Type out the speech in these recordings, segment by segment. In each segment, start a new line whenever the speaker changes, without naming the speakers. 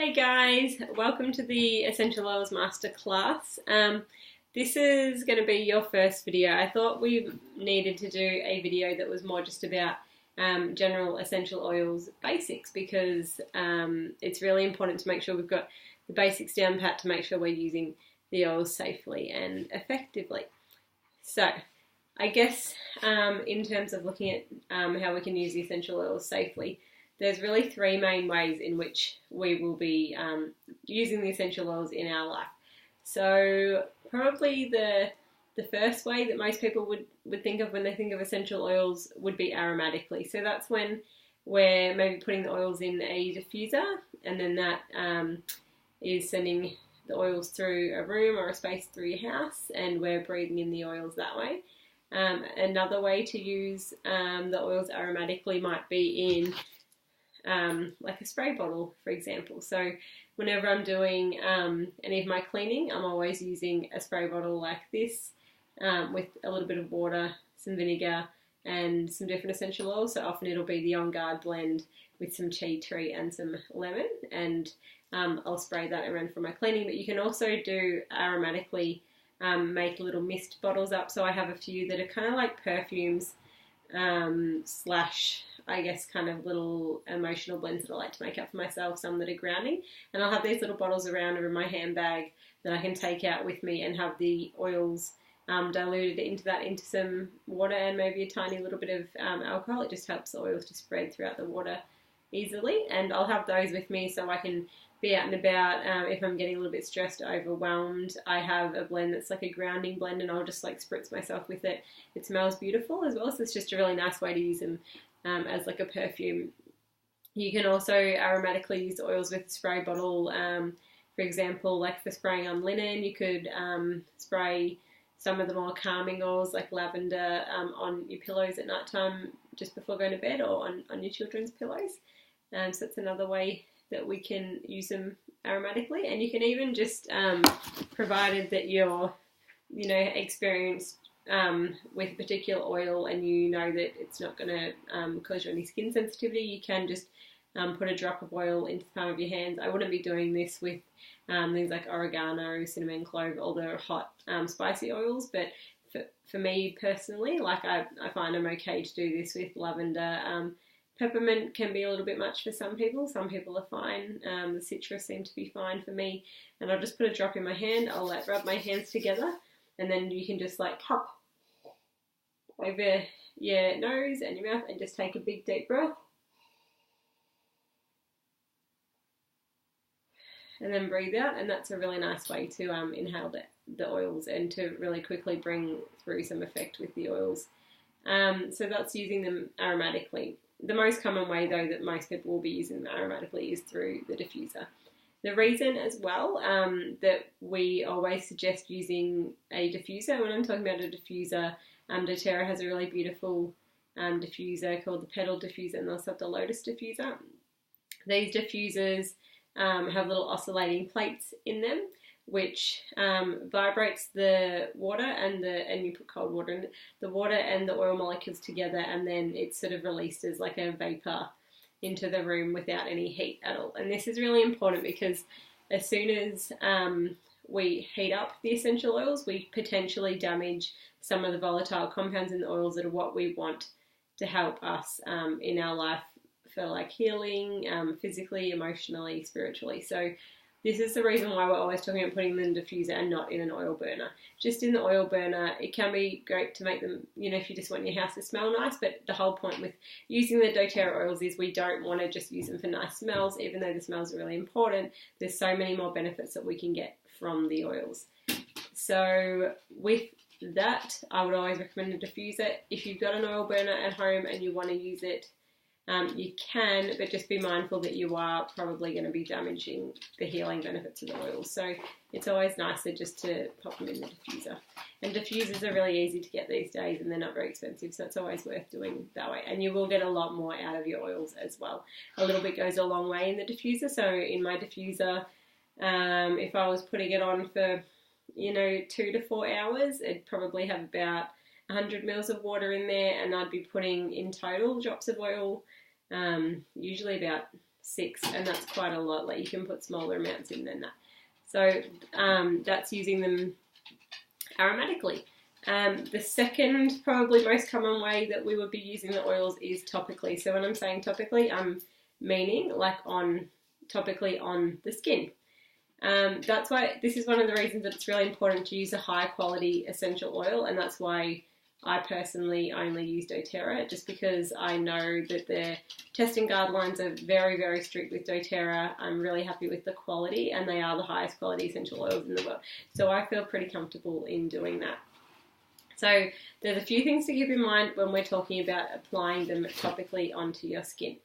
Hey guys, welcome to the Essential Oils Masterclass. This is going to be your first video. I thought we needed to do a video that was more just about general essential oils basics because it's really important to make sure we've got the basics down pat to make sure we're using the oils safely and effectively. So I guess in terms of looking at how we can use the essential oils safely, there's really three main ways in which we will be using the essential oils in our life. So probably the first way that most people would think of when they think of essential oils would be aromatically. So that's when we're maybe putting the oils in a diffuser and then that is sending the oils through a room or a space through your house and we're breathing in the oils that way. Another way to use the oils aromatically might be in like a spray bottle, for example. So whenever I'm doing any of my cleaning, I'm always using a spray bottle like this with a little bit of water, some vinegar and some different essential oils. So often it'll be the On Guard blend with some tea tree and some lemon, and I'll spray that around for my cleaning. But you can also do aromatically make little mist bottles up. So I have a few that are kind of like perfumes slash I guess kind of little emotional blends that I like to make up for myself, some that are grounding, and I'll have these little bottles around or in my handbag that I can take out with me and have the oils diluted into some water and maybe a tiny little bit of alcohol. It just helps the oils to spread throughout the water easily, and I'll have those with me so I can be out and about. If I'm getting a little bit stressed or overwhelmed, I have a blend that's like a grounding blend and I'll just like spritz myself with it. It smells beautiful as well, so it's just a really nice way to use them as like a perfume. You can also aromatically use oils with a spray bottle. For example, like for spraying on linen, you could spray some of the more calming oils like lavender on your pillows at night time just before going to bed, or on your children's pillows. So that's another way that we can use them aromatically. And you can even just, provided that you're, experienced with a particular oil and you know that it's not going to cause you any skin sensitivity, you can just put a drop of oil into the palm of your hands. I wouldn't be doing this with things like oregano, cinnamon, clove, all the hot spicy oils, but for me personally, like I find I'm okay to do this with lavender. Peppermint can be a little bit much for some people. Some people are fine. The citrus seem to be fine for me. And I'll just put a drop in my hand. I'll like rub my hands together, and then you can just like pop over your nose and your mouth and just take a big deep breath. And then breathe out, and that's a really nice way to inhale the oils and to really quickly bring through some effect with the oils. So that's using them aromatically. The most common way, though, that most people will be using them aromatically is through the diffuser. The reason as well that we always suggest using a diffuser, when I'm talking about a diffuser, doTERRA has a really beautiful diffuser called the Petal diffuser, and also the Lotus diffuser. These diffusers have little oscillating plates in them, which vibrates the water and you put cold water in the water and the oil molecules together, and then it's sort of released as like a vapor into the room without any heat at all. And this is really important because as soon as we heat up the essential oils, we potentially damage some of the volatile compounds in the oils that are what we want to help us in our life for like healing, physically, emotionally, spiritually. So this is the reason why we're always talking about putting them in a diffuser and not in an oil burner. Just in the oil burner, it can be great to make them, if you just want your house to smell nice, but the whole point with using the doTERRA oils is we don't want to just use them for nice smells, even though the smells are really important. There's so many more benefits that we can get from the oils. So with that, I would always recommend a diffuser. If you've got an oil burner at home and you want to use it, you can, but just be mindful that you are probably going to be damaging the healing benefits of the oils. So it's always nicer just to pop them in the diffuser. And diffusers are really easy to get these days and they're not very expensive, so it's always worth doing that way. And you will get a lot more out of your oils as well. A little bit goes a long way in the diffuser. So in my diffuser, if I was putting it on for, 2 to 4 hours, it'd probably have about 100 mils of water in there, and I'd be putting in total drops of oil, usually about 6, and that's quite a lot. Like, you can put smaller amounts in than that. So that's using them aromatically. The second, probably most common way that we would be using the oils is topically. So when I'm saying topically, I'm meaning like topically on the skin. That's why this is one of the reasons that it's really important to use a high quality essential oil, and that's why I personally only use doTERRA, just because I know that their testing guidelines are very, very strict with doTERRA. I'm really happy with the quality, and they are the highest quality essential oils in the world. So I feel pretty comfortable in doing that. So there's a few things to keep in mind when we're talking about applying them topically onto your skin.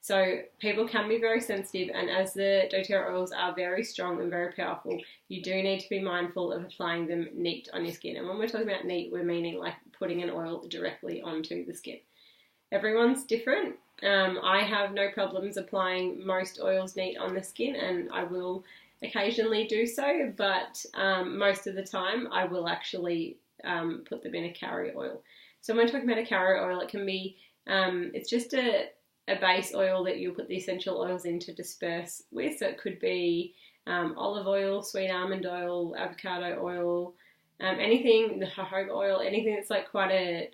So people can be very sensitive, and as the doTERRA oils are very strong and very powerful, you do need to be mindful of applying them neat on your skin. And when we're talking about neat, we're meaning like putting an oil directly onto the skin. Everyone's different. I have no problems applying most oils neat on the skin, and I will occasionally do so, but most of the time I will actually put them in a carrier oil. So when we're talking about a carrier oil, it can be, it's just a base oil that you'll put the essential oils in to disperse with. So it could be olive oil, sweet almond oil, avocado oil, anything, the jojoba oil, anything that's like quite a,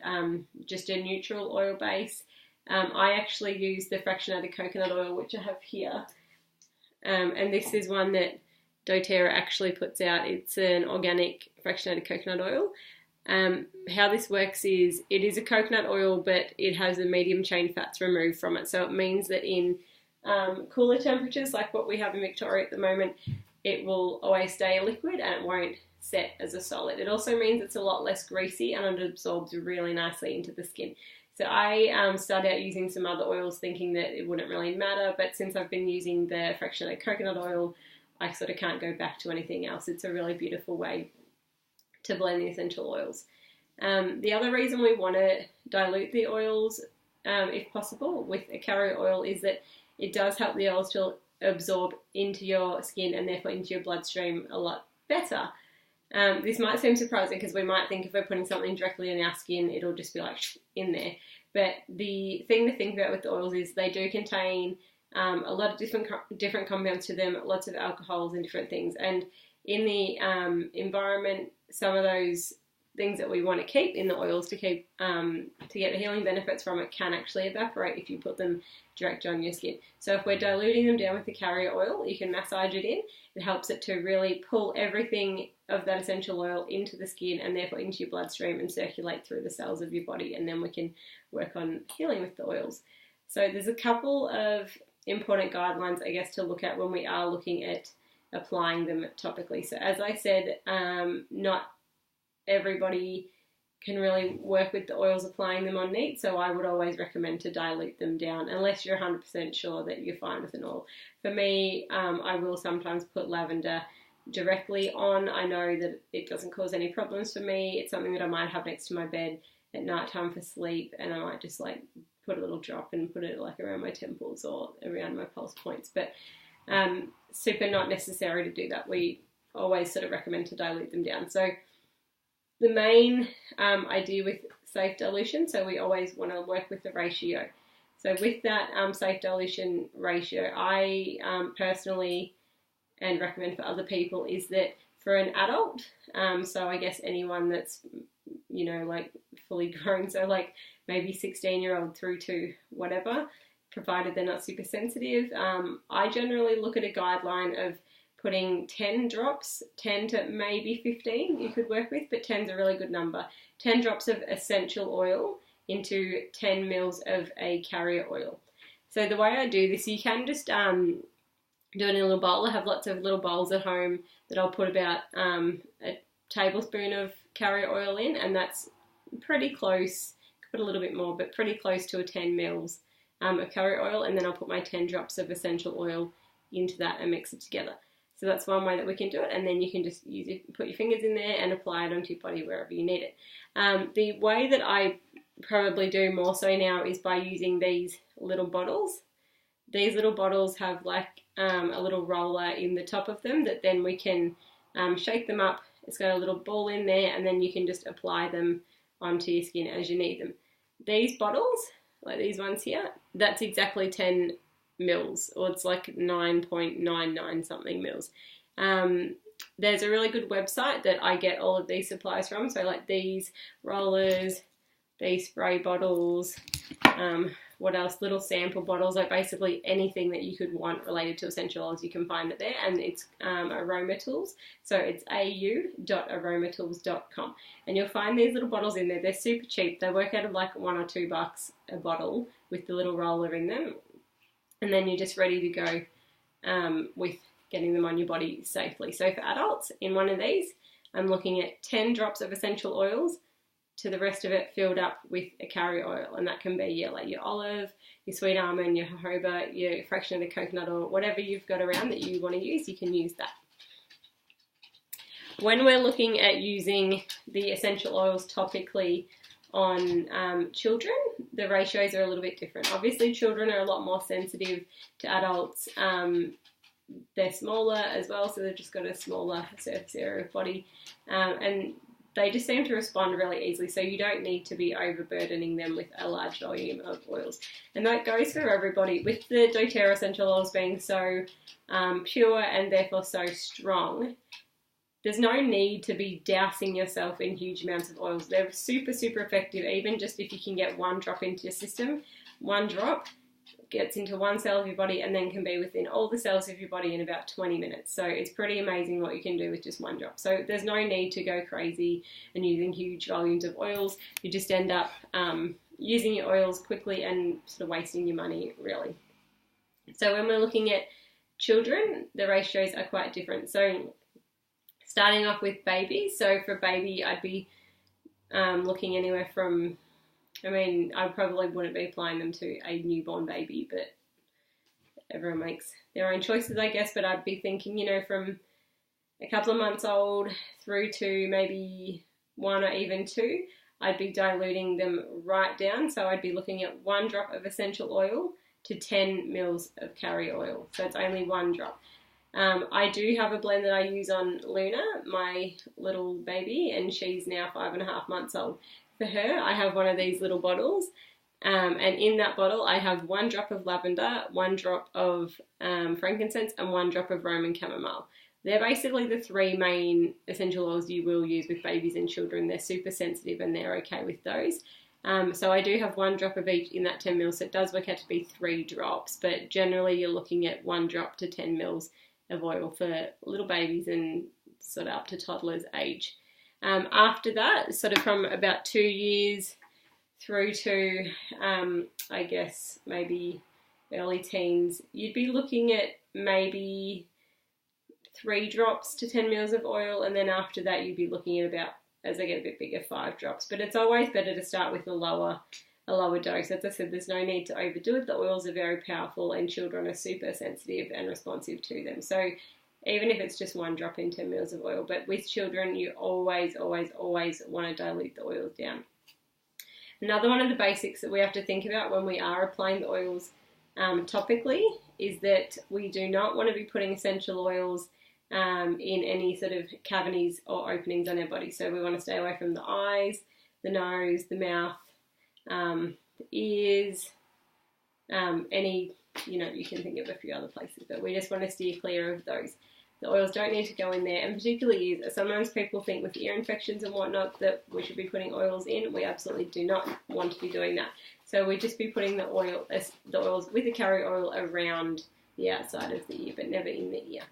just a neutral oil base. I actually use the fractionated coconut oil, which I have here. And this is one that doTERRA actually puts out. It's an organic fractionated coconut oil. How this works is it is a coconut oil, but it has the medium chain fats removed from it. So it means that in cooler temperatures, like what we have in Victoria at the moment, it will always stay a liquid and it won't set as a solid. It also means it's a lot less greasy and it absorbs really nicely into the skin. So I started out using some other oils thinking that it wouldn't really matter, but since I've been using the fractionated coconut oil, I sort of can't go back to anything else. It's a really beautiful way to blend the essential oils. The other reason we want to dilute the oils, if possible, with a carrier oil is that it does help the oils to absorb into your skin and therefore into your bloodstream a lot better. This might seem surprising because we might think if we're putting something directly in our skin, it'll just be like in there. But the thing to think about with the oils is they do contain a lot of different compounds to them, lots of alcohols and different things. And in the environment, some of those things that we want to keep in the oils to keep to get the healing benefits from it can actually evaporate if you put them direct on your skin. So if we're diluting them down with the carrier oil, you can massage it in. It helps it to really pull everything of that essential oil into the skin and therefore into your bloodstream and circulate through the cells of your body, and then we can work on healing with the oils. So there's a couple of important guidelines, I guess, to look at when we are looking at applying them topically. So as I said, not everybody can really work with the oils applying them on neat, so I would always recommend to dilute them down unless you're 100% sure that you're fine with an oil. For me, I will sometimes put lavender directly on. I know that it doesn't cause any problems for me. It's something that I might have next to my bed at night time for sleep, and I might just like put a little drop and put it like around my temples or around my pulse points, but super not necessary to do that. We always sort of recommend to dilute them down. So the main idea with safe dilution, so we always want to work with the ratio. So with that safe dilution ratio, I personally, and recommend for other people, is that for an adult, so I guess anyone that's, you know, like fully grown, so like maybe 16-year-old through to whatever, provided they're not super sensitive, I generally look at a guideline of putting 10 drops, 10 to maybe 15 you could work with, but 10's a really good number. 10 drops of essential oil into 10 mils of a carrier oil. So the way I do this, you can just do it in a little bowl. I have lots of little bowls at home that I'll put about a tablespoon of carrier oil in, and that's pretty close. Put a little bit more, but pretty close to a 10 mils of carrier oil, and then I'll put my 10 drops of essential oil into that and mix it together. So that's one way that we can do it, and then you can just use it, put your fingers in there and apply it onto your body wherever you need it. The way that I probably do more so now is by using these little bottles. These little bottles have like a little roller in the top of them that then we can shake them up. It's got a little ball in there, and then you can just apply them onto your skin as you need them. These bottles, like these ones here, that's exactly 10 mils, or it's like 9.99 something mils. There's a really good website that I get all of these supplies from, so like these rollers, these spray bottles, what else, little sample bottles, like basically anything that you could want related to essential oils, you can find it there. And it's Aromatools, so it's au.aromatools.com, and you'll find these little bottles in there. They're super cheap, they work out of like $1 or $2 a bottle with the little roller in them, and then you're just ready to go with getting them on your body safely. So for adults, in one of these, I'm looking at 10 drops of essential oils to the rest of it filled up with a carrier oil, and that can be like your olive, your sweet almond, your jojoba, your fraction of the coconut oil, whatever you've got around that you want to use, you can use that. When we're looking at using the essential oils topically on children, the ratios are a little bit different. Obviously, children are a lot more sensitive to adults. They're smaller as well, so they've just got a smaller surface area of body, and they just seem to respond really easily, so you don't need to be overburdening them with a large volume of oils. And that goes for everybody. With the doTERRA essential oils being so pure and therefore so strong, there's no need to be dousing yourself in huge amounts of oils. They're super, super effective, even just if you can get one drop into your system. One drop gets into one cell of your body and then can be within all the cells of your body in about 20 minutes. So it's pretty amazing what you can do with just one drop. So there's no need to go crazy and using huge volumes of oils. You just end up using your oils quickly and sort of wasting your money, really. So when we're looking at children, the ratios are quite different. So starting off with babies, so for baby, I'd be looking anywhere from, I probably wouldn't be applying them to a newborn baby, but everyone makes their own choices, I guess. But I'd be thinking, from a couple of months old through to maybe 1 or even 2, I'd be diluting them right down. So I'd be looking at 1 drop of essential oil to 10 mils of carrier oil. So it's only 1 drop. I do have a blend that I use on Luna, my little baby, and she's now 5.5 months old. For her, I have one of these little bottles, and in that bottle I have 1 drop of lavender, 1 drop of frankincense, and 1 drop of Roman chamomile. They're basically the 3 main essential oils you will use with babies and children. They're super sensitive and they're okay with those. So I do have 1 drop of each in that 10 mils, so it does work out to be 3 drops, but generally you're looking at 1 drop to 10 mils of oil for little babies and sort of up to toddlers age. After that, sort of from about 2 years through to, I guess, maybe early teens, you'd be looking at maybe 3 drops to 10 mils of oil, and then after that you'd be looking at about, as they get a bit bigger, 5 drops. But it's always better to start with a lower dose. As I said, there's no need to overdo it. The oils are very powerful and children are super sensitive and responsive to them. So even if it's just 1 drop in 10 mils of oil, but with children, you always, always, always want to dilute the oils down. Another one of the basics that we have to think about when we are applying the oils topically is that we do not want to be putting essential oils in any sort of cavities or openings on our body. So we want to stay away from the eyes, the nose, the mouth, the ears, any, you can think of a few other places, but we just want to steer clear of those. The oils don't need to go in there, and particularly sometimes people think with ear infections and whatnot that we should be putting oils in. We absolutely do not want to be doing that. So we just be putting the oils with the carrier oil around the outside of the ear, but never in the ear.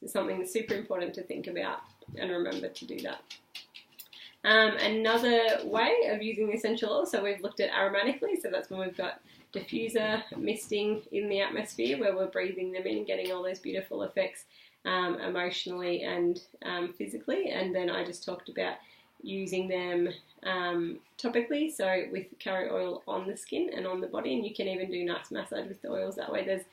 So something that's super important to think about and remember to do that. Another way of using the essential oil, so we've looked at aromatically, so that's when we've got diffuser misting in the atmosphere where we're breathing them in and getting all those beautiful effects emotionally and physically. And then I just talked about using them topically, so with carrier oil on the skin and on the body, and you can even do nice massage with the oils that way. There's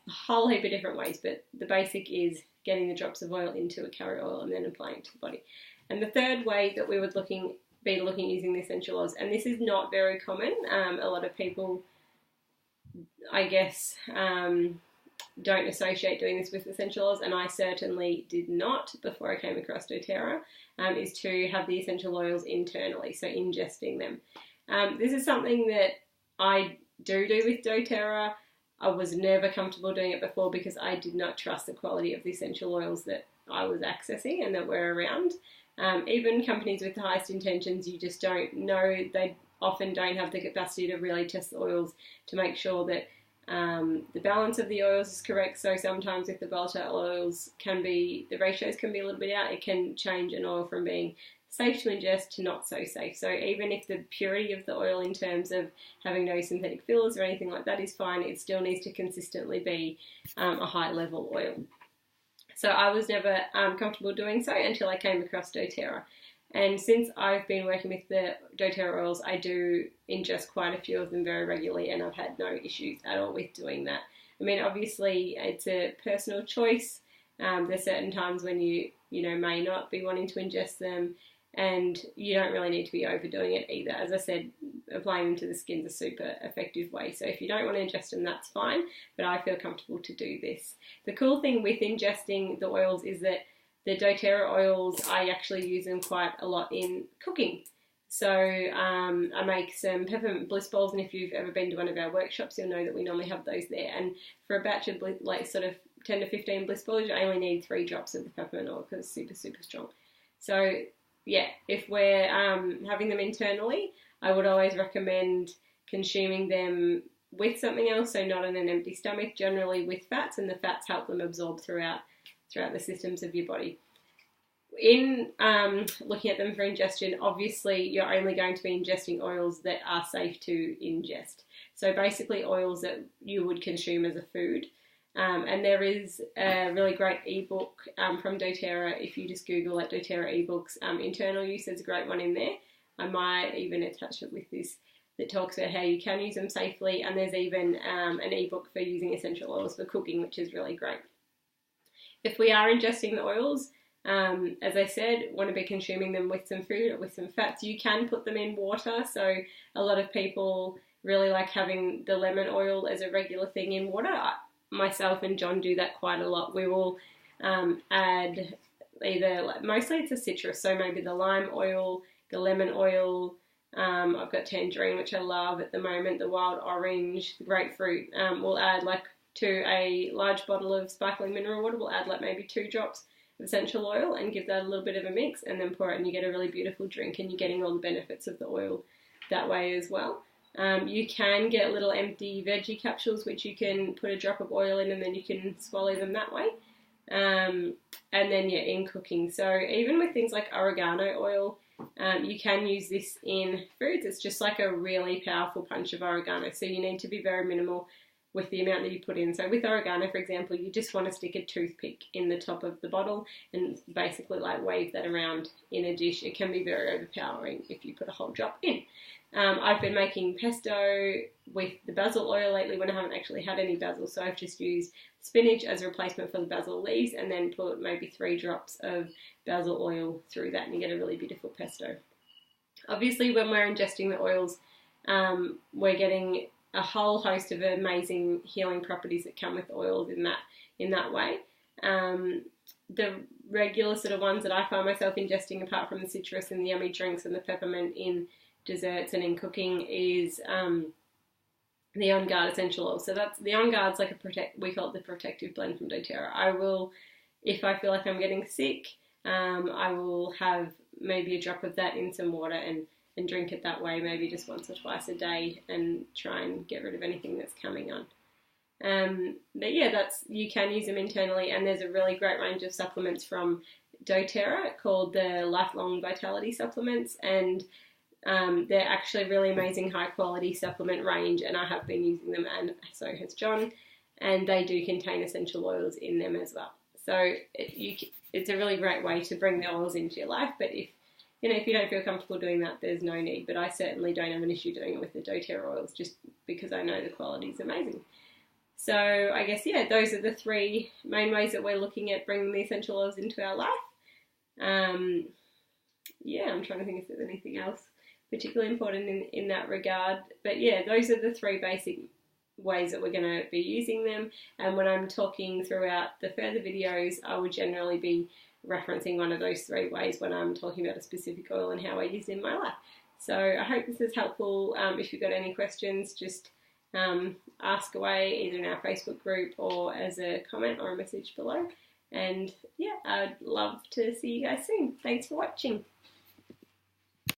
a whole heap of different ways, but the basic is getting the drops of oil into a carrier oil and then applying it to the body. And the third way that we would be looking using the essential oils, and this is not very common, a lot of people, I guess, don't associate doing this with essential oils, and I certainly did not before I came across doTERRA, is to have the essential oils internally, so ingesting them. This is something that I do with doTERRA. I was never comfortable doing it before because I did not trust the quality of the essential oils that I was accessing and that were around. Even companies with the highest intentions, you just don't know. They often don't have the capacity to really test the oils to make sure that the balance of the oils is correct. So sometimes if the volatile oils the ratios can be a little bit out, it can change an oil from being safe to ingest to not so safe. So even if the purity of the oil in terms of having no synthetic fillers or anything like that is fine, it still needs to consistently be a high level oil. So I was never comfortable doing so until I came across doTERRA. And since I've been working with the doTERRA oils, I do ingest quite a few of them very regularly, and I've had no issues at all with doing that. I mean, obviously, it's a personal choice. There's certain times when you may not be wanting to ingest them, and you don't really need to be overdoing it either. As I said, applying them to the skin is a super effective way. So if you don't want to ingest them, that's fine, but I feel comfortable to do this. The cool thing with ingesting the oils is that the doTERRA oils, I actually use them quite a lot in cooking. So I make some peppermint bliss balls, and if you've ever been to one of our workshops, you'll know that we normally have those there. And for a batch of like sort of 10 to 15 bliss balls, you only need 3 drops of the peppermint oil because it's super, super strong. So yeah, if we're having them internally, I would always recommend consuming them with something else, so not on an empty stomach, generally with fats, and the fats help them absorb throughout the systems of your body. In looking at them for ingestion, obviously you're only going to be ingesting oils that are safe to ingest. So basically oils that you would consume as a food. And there is a really great ebook from doTERRA. If you just Google like doTERRA ebooks, internal use, there's a great one in there. I might even attach it with this that talks about how you can use them safely. And there's even an ebook for using essential oils for cooking, which is really great. If we are ingesting the oils, as I said, want to be consuming them with some food or with some fats, you can put them in water. So a lot of people really like having the lemon oil as a regular thing in water. Myself and John do that quite a lot. We will add mostly it's a citrus, so maybe the lime oil, the lemon oil. I've got tangerine, which I love at the moment, the wild orange, the grapefruit. We'll add to a large bottle of sparkling mineral water, we'll add maybe 2 drops of essential oil and give that a little bit of a mix, and then pour it, and you get a really beautiful drink, and you're getting all the benefits of the oil that way as well. You can get little empty veggie capsules, which you can put a drop of oil in, and then you can swallow them that way. And then in cooking. So even with things like oregano oil, you can use this in foods. It's just like a really powerful punch of oregano. So you need to be very minimal with the amount that you put in. So with oregano, for example, you just want to stick a toothpick in the top of the bottle and basically wave that around in a dish. It can be very overpowering if you put a whole drop in. I've been making pesto with the basil oil lately when I haven't actually had any basil, so I've just used spinach as a replacement for the basil leaves and then put maybe 3 drops of basil oil through that, and you get a really beautiful pesto. Obviously, when we're ingesting the oils, we're getting a whole host of amazing healing properties that come with oils in that way. The regular sort of ones that I find myself ingesting, apart from the citrus and the yummy drinks and the peppermint in desserts and in cooking, is the On Guard essential oil. So that's the On Guard's we call it the protective blend from doTERRA. I will, if I feel like I'm getting sick, I will have maybe a drop of that in some water and drink it that way, maybe just once or twice a day, and try and get rid of anything that's coming on. But yeah, you can use them internally, and there's a really great range of supplements from doTERRA called the Lifelong Vitality Supplements, and they're actually really amazing high quality supplement range, and I have been using them, and so has John, and they do contain essential oils in them as well. So it's a really great way to bring the oils into your life, but if you don't feel comfortable doing that, there's no need. But I certainly don't have an issue doing it with the doTERRA oils, just because I know the quality is amazing. So I guess, those are the 3 main ways that we're looking at bringing the essential oils into our life. I'm trying to think if there's anything else particularly important in that regard. But those are the 3 basic ways that we're going to be using them. And when I'm talking throughout the further videos, I will generally be referencing one of those 3 ways when I'm talking about a specific oil and how I use it in my life. So I hope this is helpful. If you've got any questions, just ask away either in our Facebook group or as a comment or a message below. And yeah, I'd love to see you guys soon. Thanks for watching.